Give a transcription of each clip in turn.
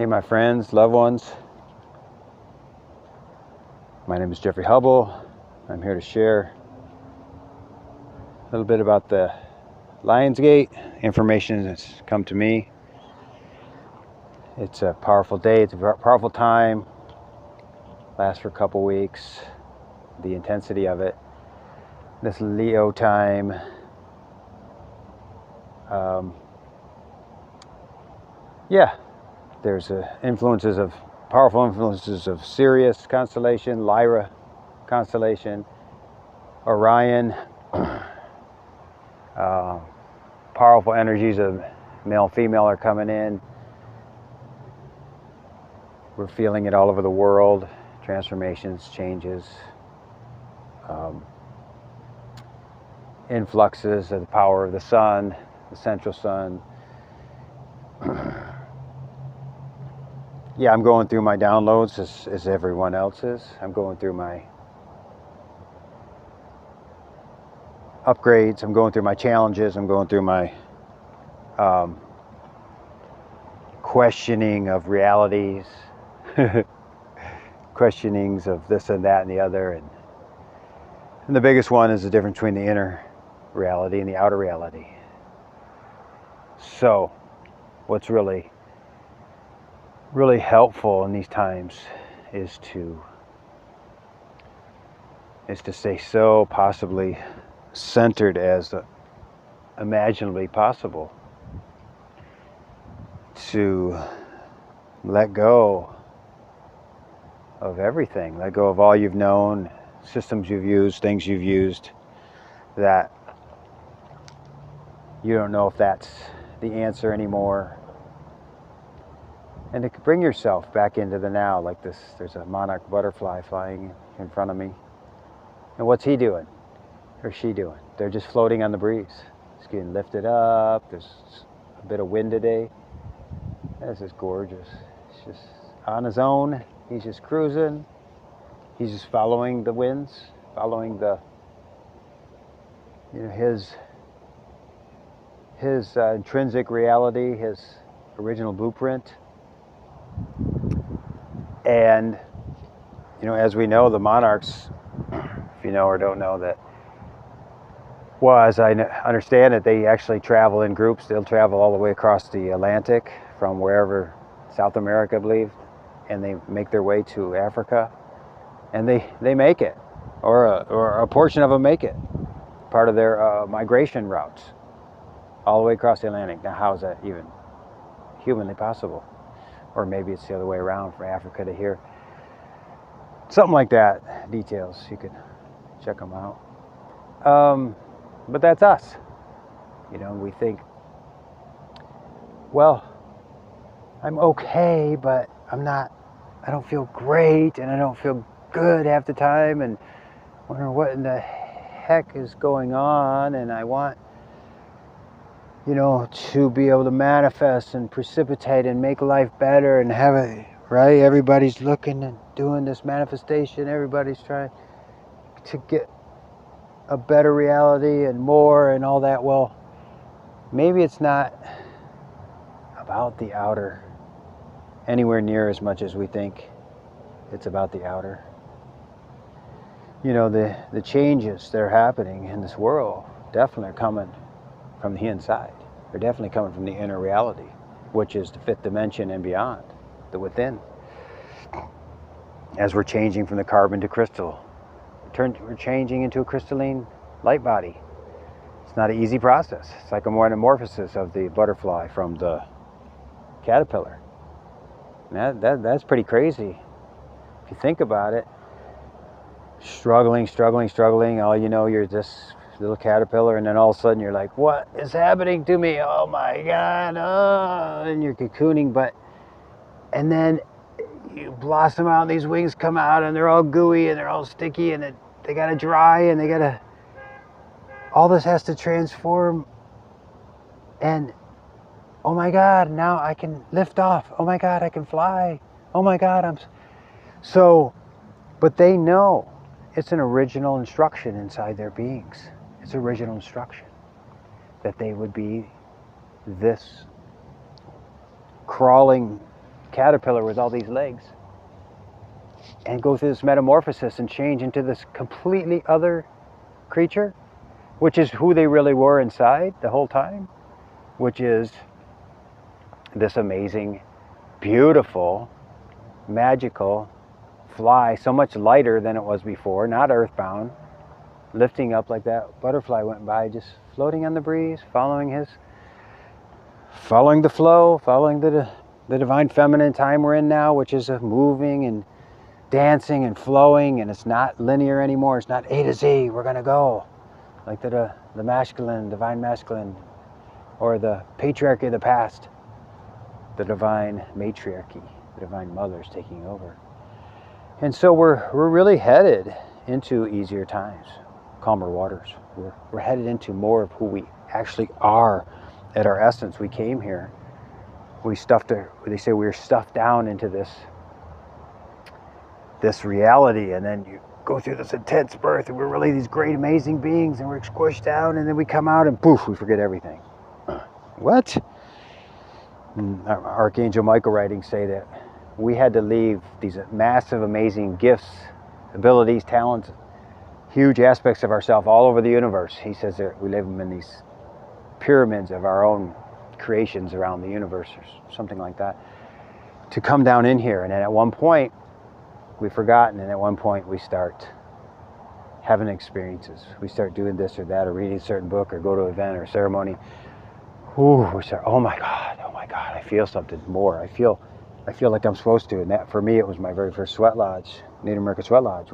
Hey my friends, loved ones. My name is Jeffrey Hubble. I'm here to share a little bit about the Lionsgate information that's come to me. It's a powerful day, it's a powerful time. Lasts for a couple weeks. The intensity of it. This Leo time. There's powerful influences of Sirius constellation, Lyra constellation, Orion, powerful energies of male and female are coming in. We're feeling it all over the world, transformations, changes, influxes of the power of the sun, the central sun. Yeah, I'm going through my downloads as everyone else is. I'm going through my upgrades. I'm going through my challenges. I'm going through my questioning of realities, questionings of this and that and the other. And the biggest one is the difference between the inner reality and the outer reality. So, what's really helpful in these times is to stay so possibly centered as imaginably possible, to let go of everything, let go of all you've known, systems you've used, things you've used that you don't know if that's the answer anymore. And to bring yourself back into the now, like this. There's a monarch butterfly flying in front of me. And what's he doing? Or she doing? They're just floating on the breeze. It's getting lifted up. There's a bit of wind today. This is gorgeous. It's just on his own. He's just cruising. He's just following the winds, following the, his intrinsic reality, his original blueprint. And, as we know, the monarchs, if you know or don't know that, well, as I understand it, they actually travel in groups. They'll travel all the way across the Atlantic from wherever, South America, I believe, and they make their way to Africa. And they make it, or a portion of them make it, part of their migration routes, all the way across the Atlantic. Now, how is that even humanly possible? Or maybe it's the other way around, from Africa to here. Something like that. Details, you could check them out. But that's us. We think, well, I'm okay, but I don't feel great, and I don't feel good half the time, and wonder what in the heck is going on, and I want to be able to manifest and precipitate and make life better and have it, right? Everybody's looking and doing this manifestation. Everybody's trying to get a better reality and more and all that. Well, maybe it's not about the outer anywhere near as much as we think it's about the outer. The changes that are happening in this world definitely are coming from the inside. They're definitely coming from the inner reality, which is the fifth dimension and beyond, the within. As we're changing from the carbon to crystal, we're changing into a crystalline light body. It's not an easy process. It's like a metamorphosis of the butterfly from the caterpillar. And that's pretty crazy. If you think about it, struggling. All you're this little caterpillar, and then all of a sudden you're like, what is happening to me? Oh my God. And you're cocooning, and then you blossom out, and these wings come out, and they're all gooey, and they're all sticky, and they gotta dry, and all this has to transform, and oh my God, now I can lift off. Oh my God, I can fly. Oh my God, but they know it's an original instruction inside their beings. It's original instruction that they would be this crawling caterpillar with all these legs and go through this metamorphosis and change into this completely other creature, which is who they really were inside the whole time, which is this amazing, beautiful, magical fly, so much lighter than it was before, not earthbound, lifting up like that butterfly went by, just floating on the breeze, following the flow, following the divine feminine time we're in now, which is moving and dancing and flowing, and it's not linear anymore. It's not A to Z, we're gonna go like the masculine, divine masculine, or the patriarchy of the past, the divine matriarchy, the divine mother's taking over. And so we're really headed into easier times, calmer waters. We're headed into more of who we actually are at our essence. We came here, they say we were stuffed down into this reality, and then you go through this intense birth, and we're really these great, amazing beings, and we're squished down, and then we come out, and poof, we forget everything. What? And Archangel Michael writings say that we had to leave these massive, amazing gifts, abilities, talents, huge aspects of ourselves all over the universe. He says that we live them in these pyramids of our own creations around the universe, or something like that, to come down in here. And then at one point, we've forgotten, and at one point we start having experiences. We start doing this or that, or reading a certain book, or go to an event or ceremony. Ooh, we start, oh my God, I feel something more. I feel like I'm supposed to. And that, for me, it was my very first sweat lodge, Native American sweat lodge,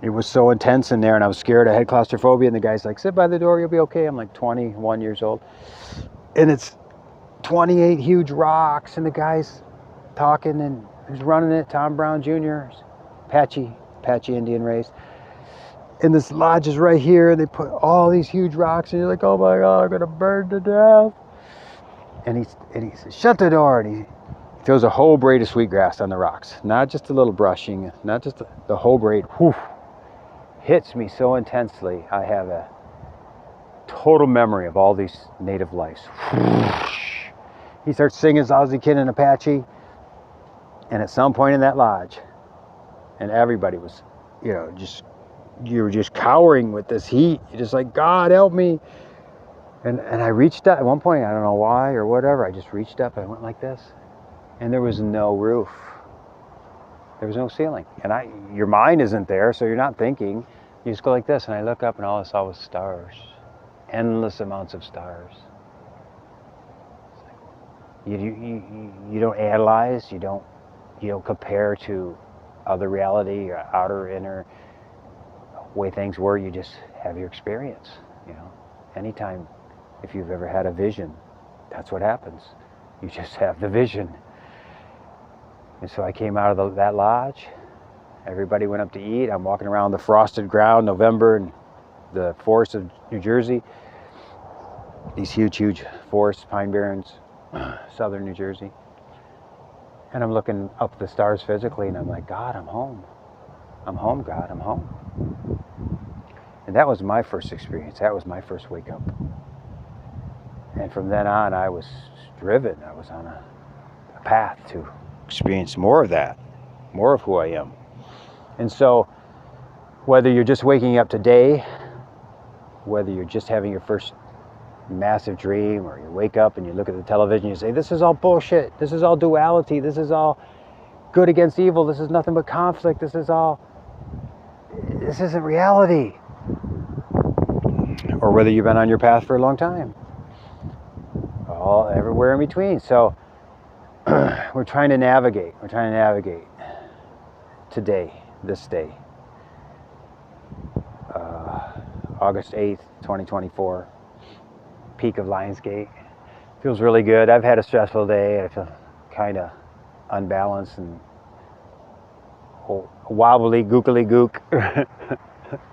it was so intense in there, and I was scared. I had claustrophobia, and the guy's like, sit by the door, you'll be okay. I'm like 21 years old. And it's 28 huge rocks, and the guy's talking, and who's running it? Tom Brown Jr., Apache Indian race. And this lodge is right here, and they put all these huge rocks, and you're like, oh my God, I'm gonna burn to death. And he says, shut the door, and he throws a whole braid of sweetgrass on the rocks. Not just a little brushing, not just the whole braid. Whew, hits me so intensely. I have a total memory of all these native lives. He starts singing Zazie Kid and Apache, and at some point in that lodge, and everybody was, you were just cowering with this heat. You're just like, God help me. And I reached up at one point, I don't know why or whatever, I just reached up and I went like this, and there was no roof. There was no ceiling. And your mind isn't there, so you're not thinking. You just go like this, and I look up, and all I saw was stars. Endless amounts of stars. You don't analyze, you don't compare to other reality or outer, inner way things were. You just have your experience. Anytime, if you've ever had a vision, that's what happens. You just have the vision. And so I came out of that lodge. Everybody went up to eat. I'm walking around the frosted ground, November, in the forests of New Jersey. These huge, huge forests, pine barrens, southern New Jersey. And I'm looking up the stars physically, and I'm like, God, I'm home. I'm home, God, I'm home. And that was my first experience. That was my first wake up. And from then on, I was driven. I was on a path to experience more of that, more of who I am. And so, whether you're just waking up today, whether you're just having your first massive dream, or you wake up and you look at the television and you say, this is all bullshit, this is all duality, this is all good against evil, this is nothing but conflict, this isn't reality. Or whether you've been on your path for a long time, everywhere in between. So we're trying to navigate today, this day, August 8th, 2024, peak of Lionsgate. Feels really good. I've had a stressful day. I feel kind of unbalanced and wobbly, gookly gook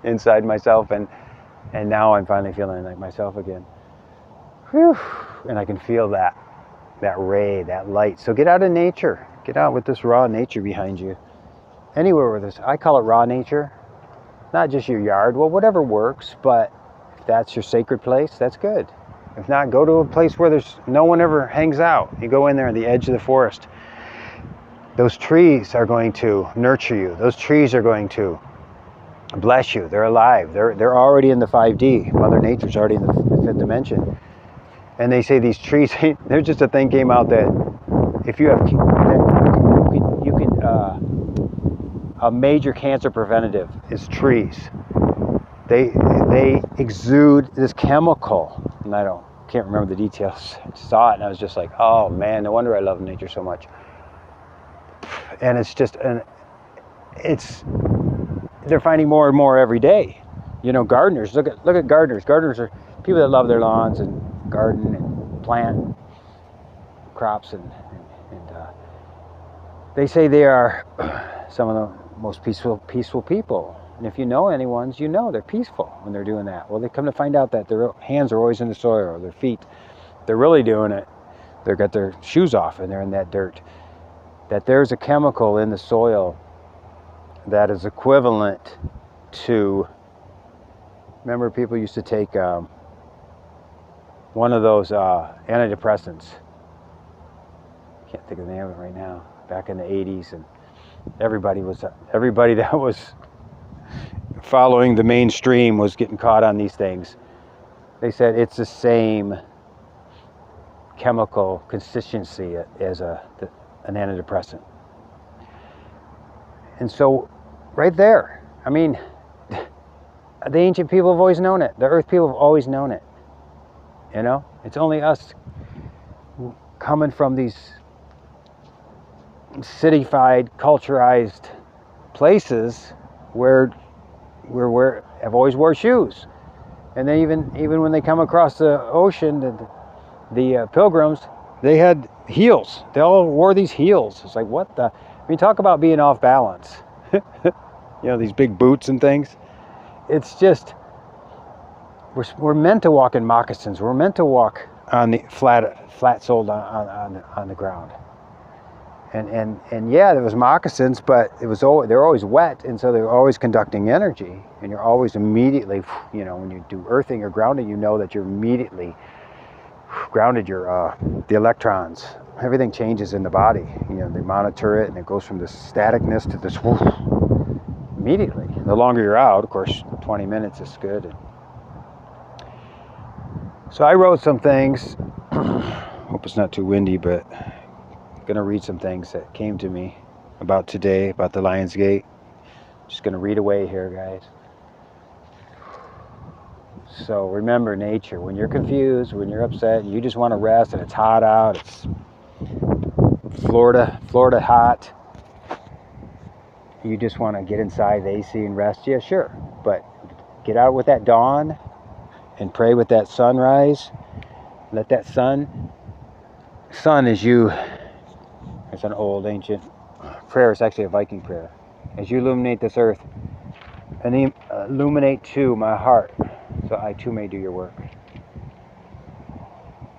inside myself, and now I'm finally feeling like myself again. Whew. And I can feel that ray, that light. So get out in nature. Get out with this raw nature behind you. Anywhere with this, I call it raw nature. Not just your yard, well, whatever works, but if that's your sacred place, that's good. If not, go to a place where there's no one ever hangs out. You go in there on the edge of the forest. Those trees are going to nurture you. Those trees are going to bless you. They're alive. They're already in the 5D. Mother Nature's already in the fifth dimension. And they say these trees, there's just a thing came out that if you have, a major cancer preventative is trees. They exude this chemical, and can't remember the details. I saw it and I was just like, oh man, no wonder I love nature so much. And it's just, they're finding more and more every day. You know, gardeners, look at gardeners. Gardeners are people that love their lawns and garden and plant crops, and they say they are some of the most peaceful people. And if you know anyone's, you know they're peaceful when they're doing that. Well, they come to find out that their hands are always in the soil, or their feet, they're really doing it. They've got their shoes off and they're in that dirt. That there's a chemical in the soil that is equivalent to, remember people used to take one of those antidepressants. Can't think of the name of it right now. Back in the 80s, and everybody that was following the mainstream was getting caught on these things. They said it's the same chemical consistency as an antidepressant. And so, right there, I mean, the ancient people have always known it. The earth people have always known it. You know, it's only us coming from these cityfied, culturized places where have always wore shoes. And then even when they come across the ocean, the pilgrims, they had heels. They all wore these heels. It's like, what the? I mean, talk about being off balance. You know, these big boots and things. It's just, we're meant to walk in moccasins. We're meant to walk on the flat-soled on the ground. And yeah, there was moccasins, but they're always wet, and so they're always conducting energy, and you're always immediately, you know, when you do earthing or grounding, you know that you're immediately grounded. The electrons, everything changes in the body. You know, they monitor it, and it goes from this staticness to this whoosh, immediately. The longer you're out, of course, 20 minutes is good. So I wrote some things. Hope it's not too windy, but I'm going to read some things that came to me about today, about the Lion's Gate. Just going to read away here, guys. So remember nature. When you're confused, when you're upset, you just want to rest, and it's hot out. It's Florida hot. You just want to get inside the AC and rest. Yeah, sure. But get out with that dawn and pray with that sunrise. Let that sun is you. It's an old ancient prayer. It's actually a Viking prayer. As you illuminate this earth, and illuminate too my heart, so I too may do your work.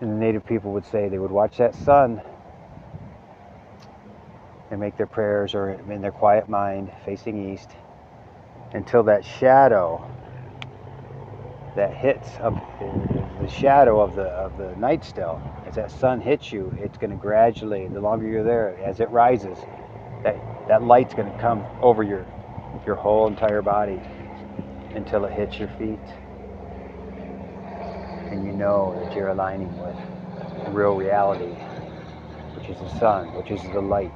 And the native people would say they would watch that sun and make their prayers, or in their quiet mind facing east, until that shadow that hits the shadow of the night still. As that sun hits you, it's going to gradually, the longer you're there, as it rises, that light's going to come over your whole entire body until it hits your feet, and you know that you're aligning with real reality, which is the sun, which is the light,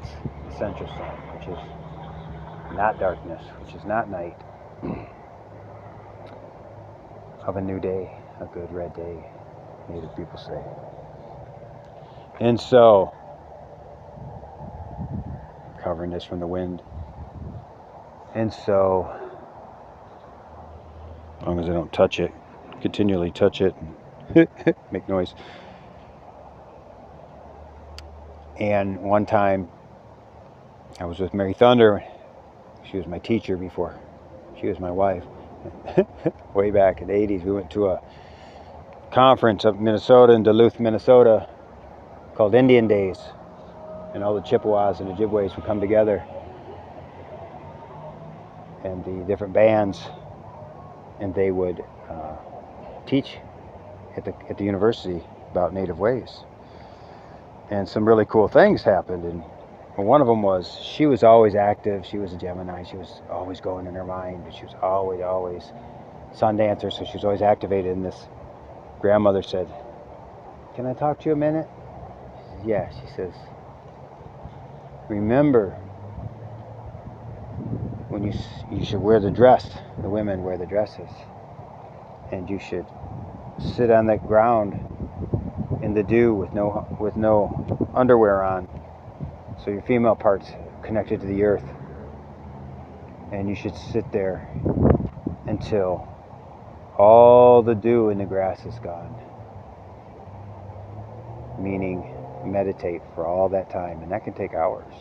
the central sun, which is not darkness, which is not night, of a new day, a good red day, native people say. And so, covering this from the wind, and so, as long as I don't touch it, continually touch it, and make noise. And one time, I was with Mary Thunder. She was my teacher before she was my wife. Way back in the 80s, we went to a conference up in Minnesota, in Duluth, Minnesota, called Indian Days. And all the Chippewas and Ojibways would come together, and the different bands, and they would teach at the university about native ways. And some really cool things happened. And one of them was she was always active. She was a Gemini. She was always going in her mind. She was always sun dancer, so she was always activated. And this grandmother said, "Can I talk to you a minute?" She said, "Yeah." She says, "Remember, when you should wear the dress. The women wear the dresses, and you should sit on the ground in the dew with no underwear on, so your female part's connected to the earth, and you should sit there until all the dew in the grass is gone." Meaning, meditate for all that time, and that can take hours.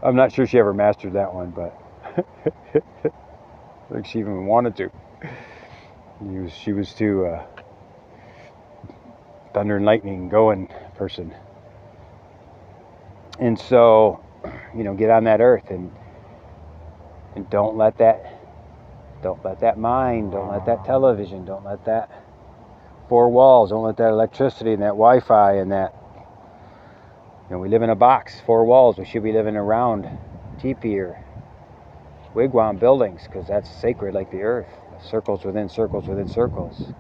I'm not sure she ever mastered that one, but I think she even wanted to. She was too thunder and lightning going person. And so, get on that earth and don't let that mind, don't let that television, don't let that four walls, don't let that electricity and that Wi-Fi and that, we live in a box, four walls. We should be living around teepee or wigwam buildings, because that's sacred like the earth. Circles within circles within circles.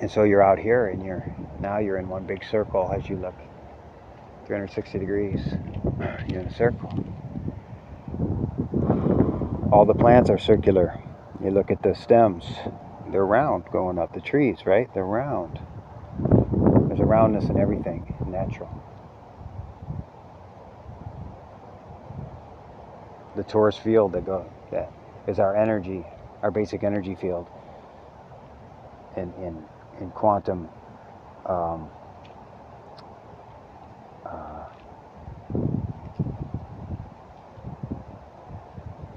And so you're out here, and you're in one big circle as you look 360 degrees. You're in a circle. All the plants are circular. You look at the stems, they're round going up. The trees, right? They're round. There's a roundness in everything, natural. The torus field that is our energy, our basic energy field in quantum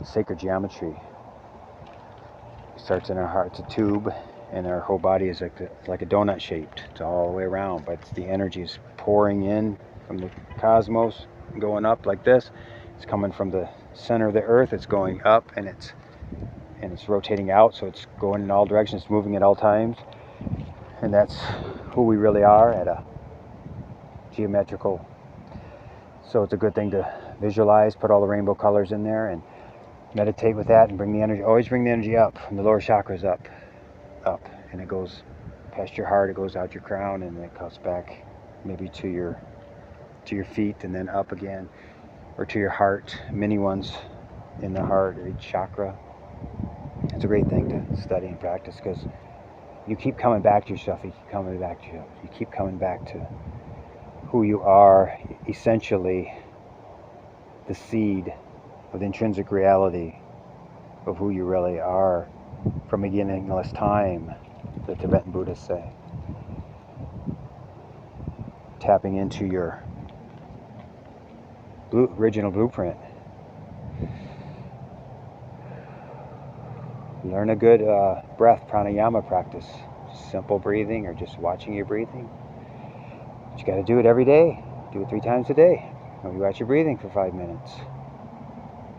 sacred geometry. It starts in our heart. It's a tube, and our whole body is like a donut shaped. It's all the way around, but the energy is pouring in from the cosmos, going up like this. It's coming from the center of the earth. It's going up, and it's rotating out, so it's going in all directions. It's moving at all times, and that's who we really are at a geometrical. So it's a good thing to visualize, put all the rainbow colors in there, and meditate with that, and bring the energy. Always bring the energy up from the lower chakras up, and it goes past your heart. It goes out your crown, and it comes back maybe to your feet, and then up again, or to your heart. Many ones in the heart, or each chakra. It's a great thing to study and practice, because you keep coming back to yourself. You keep coming back to you. You keep coming back to who you are, essentially the seed of intrinsic reality of who you really are from beginningless time, the Tibetan Buddhists say. Tapping into your original blueprint. Learn a good breath pranayama practice. Simple breathing, or just watching your breathing. But you got to do it every day. Do it 3 times a day. Or you watch your breathing for 5 minutes.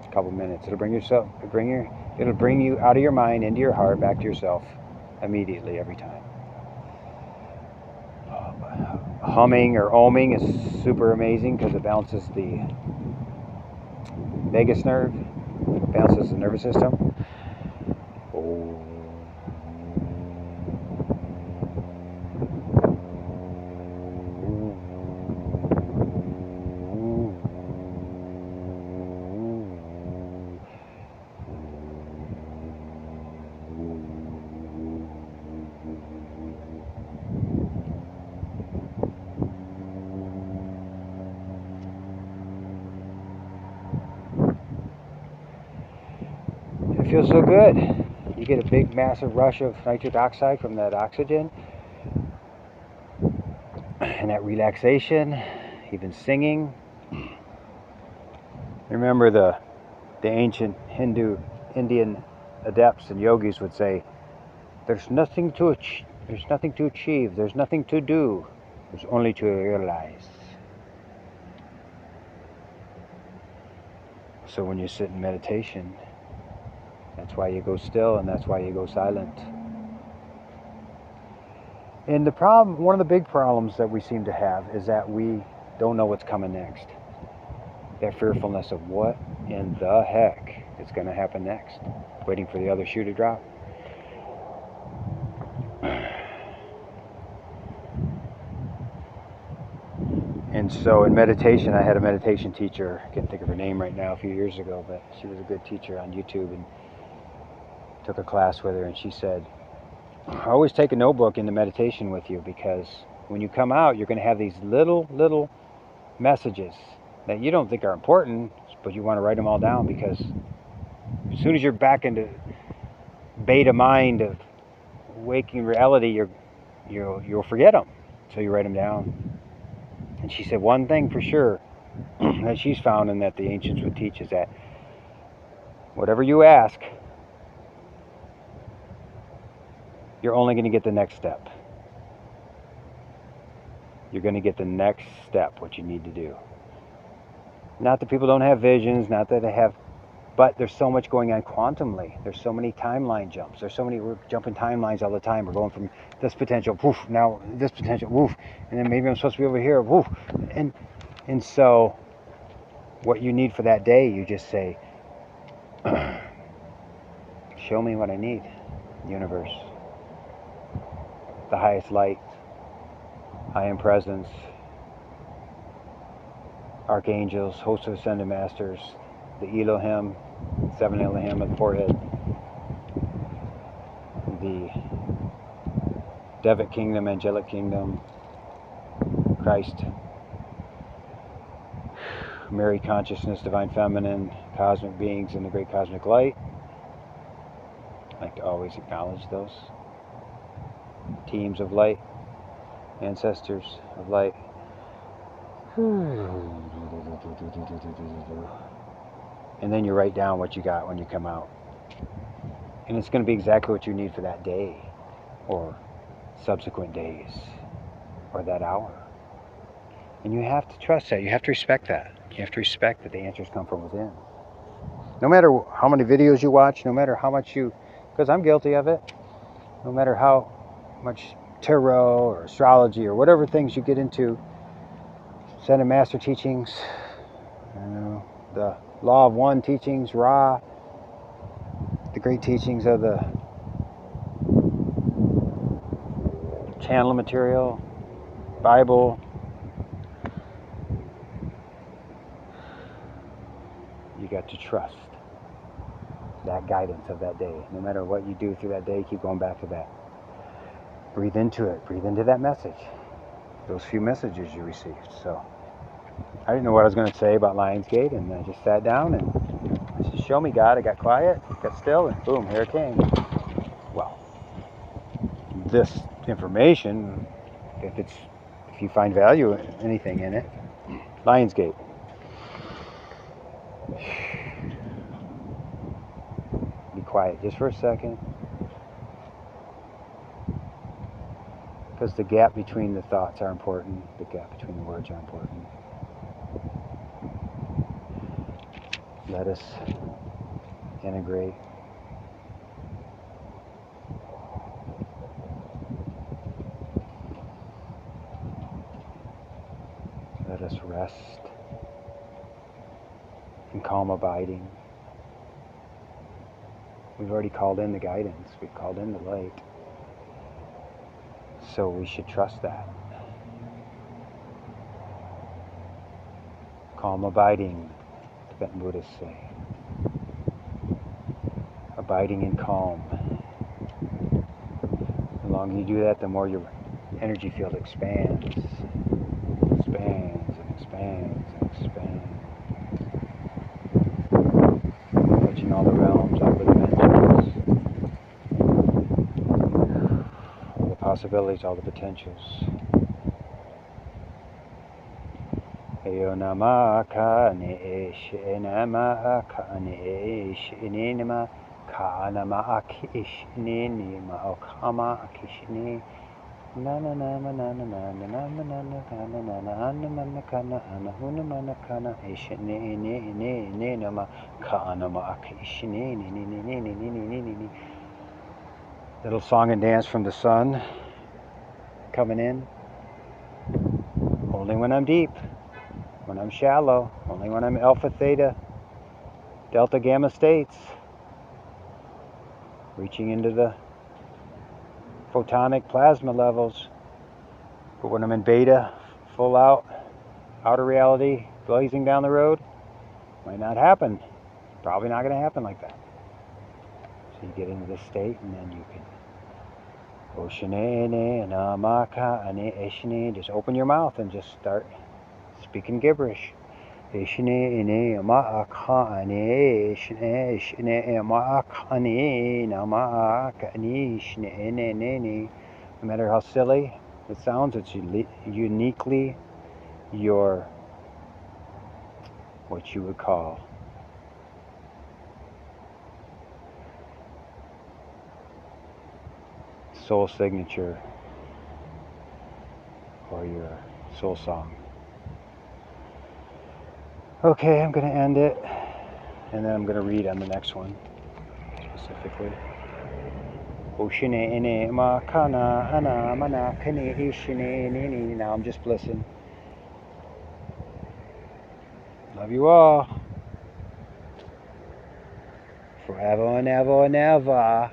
A couple minutes. It'll bring you out of your mind into your heart, back to yourself immediately every time. Humming or oming is super amazing, because it balances the vagus nerve, balances the nervous system. It feels so good. You get a big, massive rush of nitric oxide from that oxygen, and that relaxation, even singing. Remember the ancient Indian adepts and yogis would say, there's nothing to achieve, there's nothing to do, there's only to realize. So when you sit in meditation, That's why you go still, and that's why you go silent. And the problem, one of the big problems that we seem to have is that we don't know what's coming next. That fearfulness of what in the heck is going to happen next, waiting for the other shoe to drop. And so in meditation, I had a meditation teacher, I can't think of her name right now, a few years ago, but she was a good teacher on YouTube, and took a class with her, and she said, I always take a notebook into meditation with you, because when you come out, you're going to have these little messages that you don't think are important, but you want to write them all down, because as soon as you're back into beta mind of waking reality, you'll forget them. So you write them down. And she said one thing for sure that she's found, and that the ancients would teach, is that whatever you ask, you're only going to get the next step. You're going to get the next step, what you need to do. Not that people don't have visions, not that they have, but there's so much going on quantumly. There's so many timeline jumps. We're jumping timelines all the time. We're going from this potential, woof, now this potential, woof, and then maybe I'm supposed to be over here, woof. And so what you need for that day, you just say, show me what I need, universe. The highest light, I am presence, archangels, hosts of ascended masters, the Elohim, 7 Elohim on the forehead, the Devic kingdom, angelic kingdom, Christ, Mary consciousness, divine feminine, cosmic beings, and the great cosmic light. I like to always acknowledge those teams of light, ancestors of light. And then you write down what you got when you come out. And it's going to be exactly what you need for that day, or subsequent days, or that hour. And you have to trust that. You have to respect that. You have to respect that the answers come from within. No matter how many videos you watch, no matter how much because I'm guilty of it, no matter how much tarot or astrology or whatever things you get into, Ascended Master teachings, the Law of One teachings, Ra, the great teachings of the channel material, Bible. You got to trust that guidance of that day. No matter what you do through that day, keep going back to that. Breathe into it. Breathe into that message. Those few messages you received. So I didn't know what I was going to say about Lionsgate, and I just sat down and I said, show me, God. I got quiet, got still, and boom, here it came. Well, this information, if you find value in anything in it, Lionsgate. Be quiet just for a second, because the gap between the thoughts are important, the gap between the words are important. Let us integrate. Let us rest in calm abiding. We've already called in the guidance. We've called in the light. So we should trust that. Calm abiding, Tibetan Buddhists say. Abiding in calm. The longer you do that, the more your energy field expands. Expands and expands and expands. Touching all the realms, all the dimensions. All the possibilities, all the potentials. Eyo nama kane ish enama kane ish enema kanama akish nini ma okama akish ni Na na na na na na na na na na na kana na na ana mana kana ana huna mana kana ishne ne ne ne na ma kana ma ak ishne ne ne ne ne ne ne ne ne ne. Little song and dance from the sun coming in. Only when I'm deep, when I'm shallow, only when I'm alpha, theta, delta, gamma states, reaching into the photonic plasma levels. But when I'm in beta, full out, outer reality, blazing down the road, might not happen. Probably not going to happen like that. So you get into this state and then you can just open your mouth and just start speaking gibberish. No matter how silly it sounds, it's uniquely your, what you would call, soul signature or your soul song. Okay, I'm going to end it, and then I'm going to read on the next one specifically. Now I'm just blissing. Love you all. Forever and ever and ever.